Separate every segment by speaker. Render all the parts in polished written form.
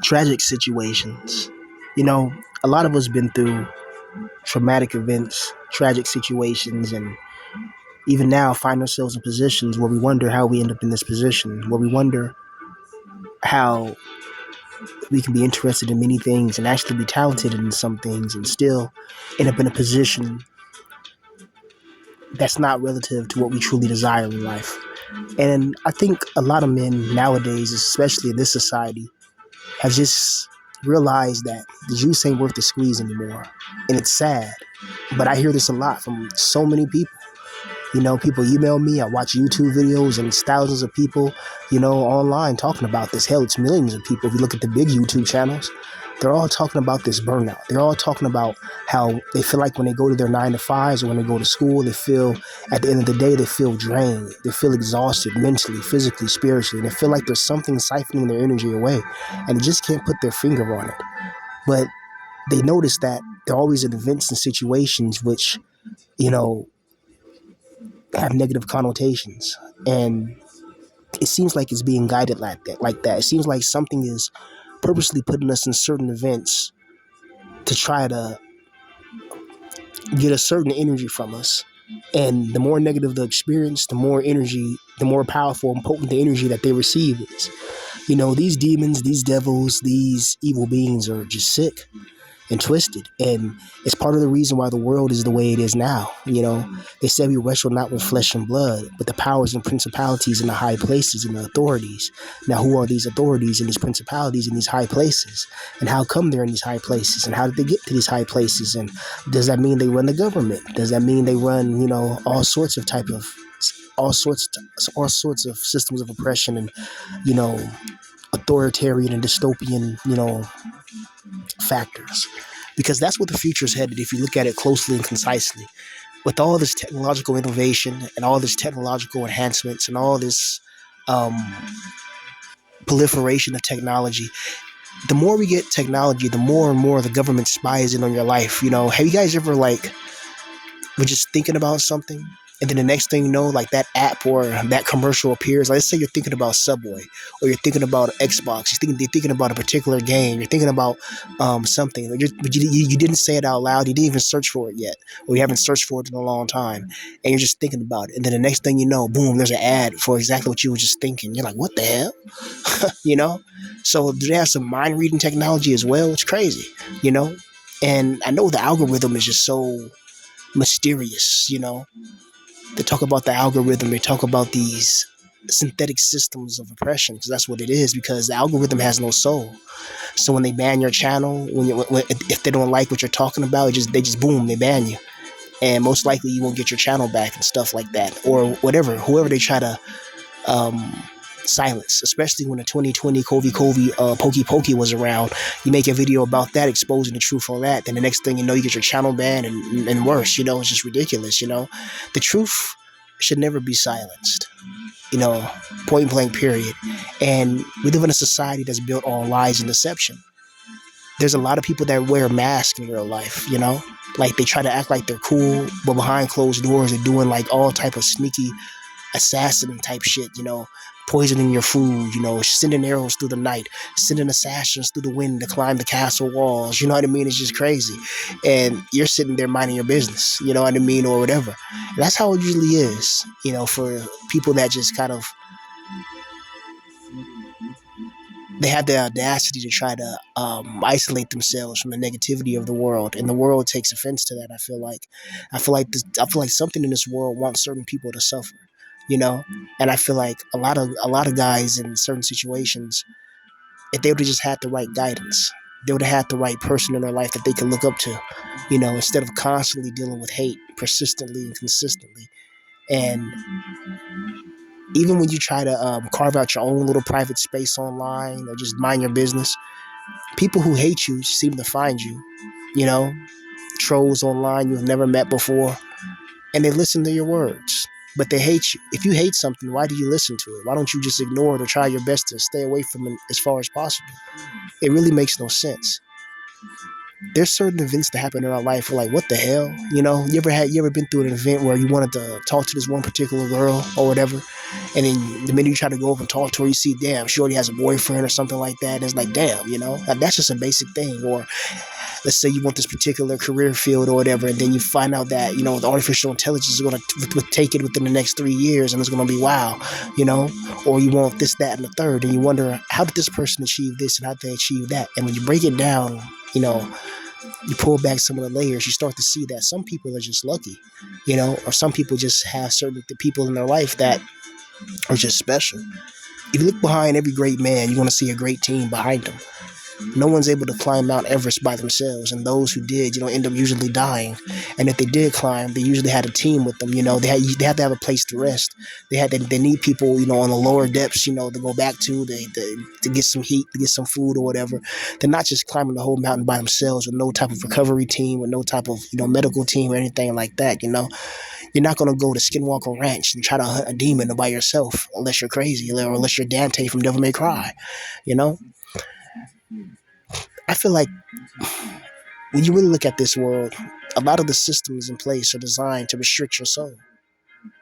Speaker 1: tragic situations. You know, a lot of us been through traumatic events, tragic situations, and even now find ourselves in positions where we wonder how we end up in this position, where we wonder how we can be interested in many things and actually be talented in some things and still end up in a position that's not relative to what we truly desire in life. And I think a lot of men nowadays, especially in this society, have just realized that the juice ain't worth the squeeze anymore. And it's sad. But I hear this a lot from so many people. You know, people email me, I watch YouTube videos, and it's thousands of people, online talking about this. Hell, it's millions of people. If you look at the big YouTube channels, they're all talking about this burnout. They're all talking about how they feel like when they go to their 9 to 5s or when they go to school, they feel, at the end of the day, they feel drained. They feel exhausted mentally, physically, spiritually. And they feel like there's something siphoning their energy away. And they just can't put their finger on it. But they notice that they're always in events and situations which, you know, have negative connotations. And it seems like it's being guided like that. It seems like something is purposely putting us in certain events to try to get a certain energy from us. And the more negative the experience, the more energy, the more powerful and potent the energy that they receive is. You know, these demons, these devils, these evil beings are just sick and twisted. And it's part of the reason why the world is the way it is now. You know, they say we wrestle not with flesh and blood, but the powers and principalities in the high places and the authorities. Now, who are these authorities and these principalities in these high places? And how come they're in these high places? And how did they get to these high places? And does that mean they run the government? Does that mean they run, all sorts of systems of oppression and, you know, authoritarian and dystopian, factors, because that's what the future is headed if you look at it closely and concisely. With all this technological innovation and all this technological enhancements and all this um, proliferation of technology, the more we get technology, the more and more the government spies in on your life. You know, have you guys ever were just thinking about something, and then the next thing you know, like that app or that commercial appears. Like, let's say you're thinking about Subway, or you're thinking about Xbox. You're thinking about a particular game. You're thinking about something, but you didn't say it out loud. You didn't even search for it yet, or you haven't searched for it in a long time, and you're just thinking about it. And then the next thing you know, boom, there's an ad for exactly what you were just thinking. You're like, what the hell, you know? So do they have some mind reading technology as well? It's crazy, you know. And I know the algorithm is just so mysterious, you know. They talk about the algorithm, they talk about these synthetic systems of oppression, because that's what it is, because the algorithm has no soul. So when they ban your channel, if they don't like what you're talking about, they just boom, they ban you. And most likely you won't get your channel back and stuff like that, or whatever, whoever they try to um, silence, especially when the 2020 Pokey Pokey was around. You make a video about that, exposing the truth on that, then the next thing you know, you get your channel banned, and worse. You know, it's just ridiculous. You know, the truth should never be silenced. You know, point blank, period. And we live in a society that's built on lies and deception. There's a lot of people that wear masks in real life, you know, like they try to act like they're cool, but behind closed doors they're doing like all type of sneaky assassin type shit, you know, poisoning your food, you know, sending arrows through the night, sending assassins through the wind to climb the castle walls, you know what I mean? It's just crazy. And you're sitting there minding your business, you know what I mean, or whatever. And that's how it usually is, you know, for people that just kind of, they have the audacity to try to isolate themselves from the negativity of the world, and the world takes offense to that. I feel like something in this world wants certain people to suffer, you know. And I feel like a lot of guys in certain situations, if they would have just had the right guidance, they would have had the right person in their life that they could look up to, you know, instead of constantly dealing with hate persistently and consistently. And even when you try to carve out your own little private space online or just mind your business, people who hate you seem to find you, you know, trolls online you've never met before, and they listen to your words, but they hate you. If you hate something, why do you listen to it? Why don't you just ignore it or try your best to stay away from it as far as possible? It really makes no sense. there's certain events that happen in our life where like, what the hell, you know? You ever been through an event where you wanted to talk to this one particular girl or whatever, and then the minute you try to go over and talk to her, you see, damn, she already has a boyfriend or something like that. And it's like, damn, you know, like, that's just a basic thing. Or let's say you want this particular career field or whatever, and then you find out that, you know, the artificial intelligence is going to take it within the next 3 years, and it's going to be wow, you know. Or you want this, that, and the third, and you wonder, how did this person achieve this and how did they achieve that? And when you break it down, you know, you pull back some of the layers, you start to see that some people are just lucky, you know, or some people just have certain people in their life that are just special. If you look behind every great man, you're going to see a great team behind them. No one's able to climb Mount Everest by themselves, and those who did, you know, end up usually dying. And if they did climb, they usually had a team with them. You know, they have to have a place to rest. They need people, you know, on the lower depths, you know, to go back to get some heat, to get some food or whatever. They're not just climbing the whole mountain by themselves with no type of recovery team, with no type of, you know, medical team or anything like that. You know, you're not gonna go to Skinwalker Ranch and try to hunt a demon by yourself unless you're crazy or unless you're Dante from Devil May Cry. You know, I feel like when you really look at this world, a lot of the systems in place are designed to restrict your soul.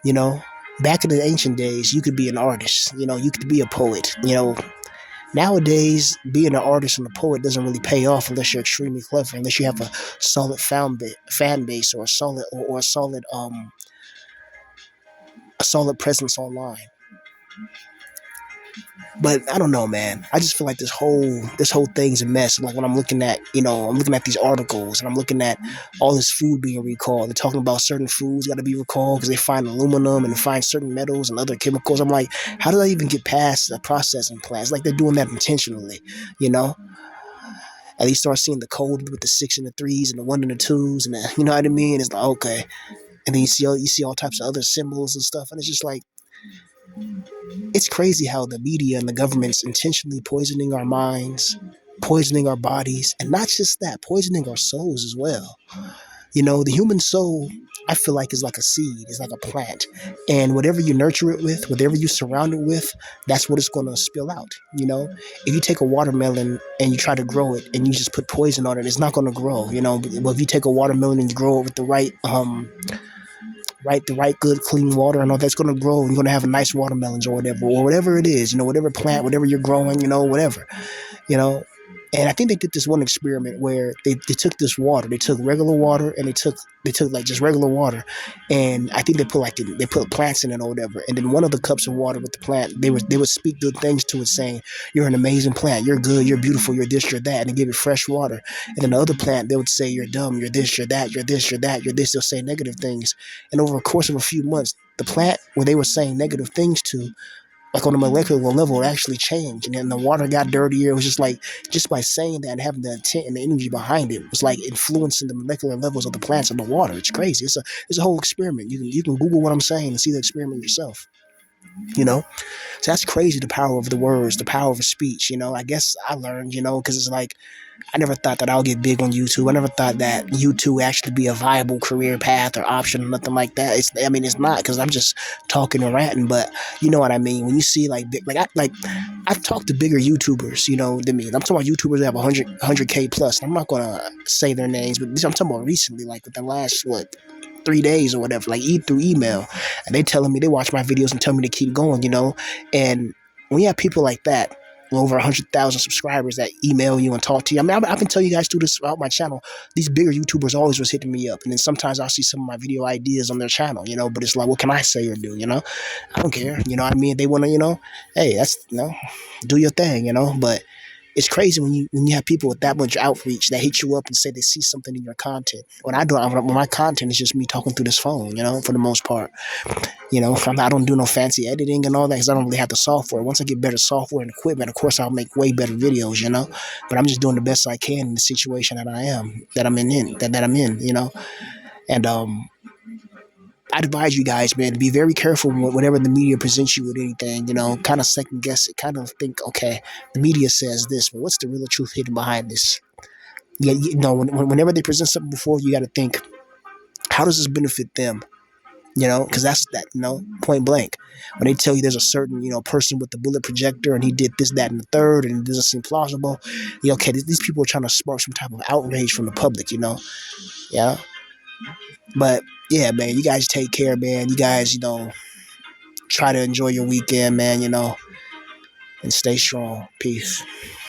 Speaker 1: You know, back in the ancient days, you could be an artist. You know, you could be a poet. You know, nowadays, being an artist and a poet doesn't really pay off unless you're extremely clever, unless you have a solid fan base or a solid presence online. But I don't know, man. I just feel like this whole thing's a mess. Like when I'm looking at, you know, I'm looking at these articles and I'm looking at all this food being recalled. They're talking about certain foods got to be recalled because they find aluminum and find certain metals and other chemicals. I'm like, how do I even get past the processing plant? It's like they're doing that intentionally, you know. And you start seeing the code with the six and the threes and the one and the twos and you know what I mean. It's like, okay, and then you see all types of other symbols and stuff, and it's just like, it's crazy how the media and the government's intentionally poisoning our minds, poisoning our bodies, and not just that, poisoning our souls as well. You know, the human soul, I feel like, is like a seed, is like a plant. And whatever you nurture it with, whatever you surround it with, that's what it's going to spill out. You know, if you take a watermelon and you try to grow it and you just put poison on it, it's not going to grow. You know, but if you take a watermelon and you grow it with the right good clean water and all that's going to grow, and you're going to have nice watermelons or whatever it is, you know, whatever plant, whatever you're growing, you know, whatever, you know. And I think they did this one experiment where they took this water, they took regular water, and they took like just regular water, and I think they put plants in it or whatever. And then one of the cups of water with the plant, they would speak good things to it, saying, "You're an amazing plant. You're good. You're beautiful. You're this. You're that." And they give it fresh water. And then the other plant, they would say, "You're dumb. You're this. You're that. You're this. You're that. You're this." They'll say negative things. And over a course of a few months, the plant where they were saying negative things to, like on a molecular level, it actually changed. And then the water got dirtier. It was just like, just by saying that and having the intent and the energy behind it, was like influencing the molecular levels of the plants and the water. It's crazy. It's a whole experiment. You can Google what I'm saying and see the experiment yourself. You know, so that's crazy. The power of the words, the power of speech. You know, I guess I learned. You know, because it's like, I never thought that I'll get big on YouTube. I never thought that YouTube would actually be a viable career path or option or nothing like that. It's not, because I'm just talking and ranting, but you know what I mean. When you see like big, I've talked to bigger YouTubers, you know, than me. I'm talking about YouTubers that have 100K plus. I'm not gonna say their names, but I'm talking about recently, like within the last 3 days or whatever, like through email, and they telling me, they watch my videos and tell me to keep going, you know. And when you have people like that, over 100,000 subscribers, that email you and talk to you. I mean, I can tell you guys through this throughout my channel. These bigger YouTubers always was hitting me up, and then sometimes I'll see some of my video ideas on their channel, you know. But it's like, what can I say or do? You know, I don't care. You know what I mean? They want to, you know, hey, that's, you know, do your thing, you know. But it's crazy when you have people with that much outreach that hit you up and say they see something in your content. When my content is just me talking through this phone, you know, for the most part. You know, I don't do no fancy editing and all that because I don't really have the software. Once I get better software and equipment, of course, I'll make way better videos, you know. But I'm just doing the best I can in the situation that I'm in, you know. And I advise you guys, man, to be very careful whenever the media presents you with anything, you know, kind of second guess it, kind of think, okay, the media says this, but what's the real truth hidden behind this? Yeah, you know, whenever they present something before, you got to think, how does this benefit them? You know, because that's that, you know, point blank. When they tell you there's a certain, person with the bullet projector and he did this, that, and the third, and it doesn't seem plausible, okay, these people are trying to spark some type of outrage from the public. Yeah. But yeah, man, you guys take care, man. You guys, try to enjoy your weekend, man, and stay strong. Peace.